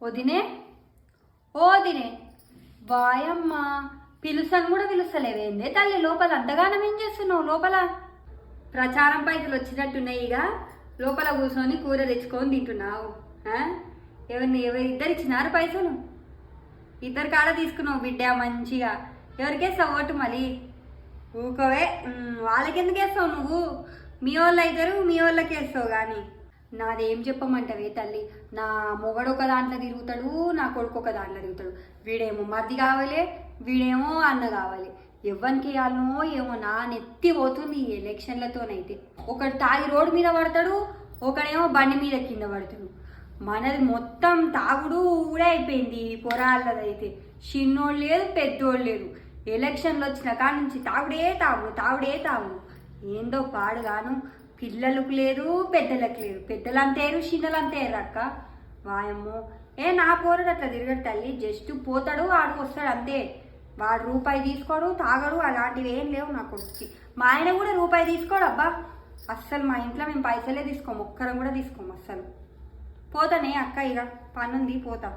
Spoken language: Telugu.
వదినే ఓదినే వాయమ్మ పిలుసని కూడా పిలుస్తలేవేందే తల్లి లోపల అంతగానం ఏం చేస్తున్నావు లోపల ప్రచారం పైసలు వచ్చినట్టున్నాయి ఇక లోపల కూర్చొని కూర తెచ్చుకొని తింటున్నావు ఎవరిద్దరు ఇచ్చినారు పైసలు ఇద్దరు కాడ తీసుకున్నావు బిడ్డ మంచిగా ఎవరికేస్తావు ఓటు మళ్ళీ ఊకోవే వాళ్ళకెందుకు వేస్తావు నువ్వు మీ వాళ్ళు అవుతారు మీ వాళ్ళకి వేస్తావు కానీ నాదేం చెప్పమంటవే తల్లి నా మొగడు ఒక దాంట్లో తిరుగుతాడు నా కొడుకు ఒక దాంట్లో తిరుగుతాడు వీడేమో మర్ది కావాలి వీడేమో అన్న కావాలి ఎవరికి వేయాలనో ఏమో నా నెత్తి పోతుంది ఈ ఎలక్షన్లతోనైతే ఒకడు తాగి రోడ్డు మీద పడతాడు ఒకడేమో బండి మీద కింద పడతాడు మనది మొత్తం తాగుడు ఊడే అయిపోయింది పొరాళ్ళదైతే చిన్నోళ్ళు లేదు పెద్దోళ్ళు లేదు ఎలక్షన్లు వచ్చిన కాడ నుంచి తాగుడే తాగుడు ఏందో పాడుగాను పిల్లలకు లేదు పెద్దలకు లేదు పెద్దలు అంతేరు చిన్నలు అంతేరు అక్క వాయమ్మో నా పోరడు అట్లా తిరగడు తల్లి జస్ట్ పోతాడు ఆడికి వస్తాడు అంతే వాడు రూపాయి తీసుకోడు తాగడు అలాంటివి ఏం లేవు నా కొడుకుకి మా ఆయన కూడా రూపాయి తీసుకోడు అబ్బా అస్సలు మా ఇంట్లో మేము పైసలే తీసుకోము ఒక్కరం కూడా తీసుకోము అస్సలు పోతానే అక్క ఇక పనుంది పోతా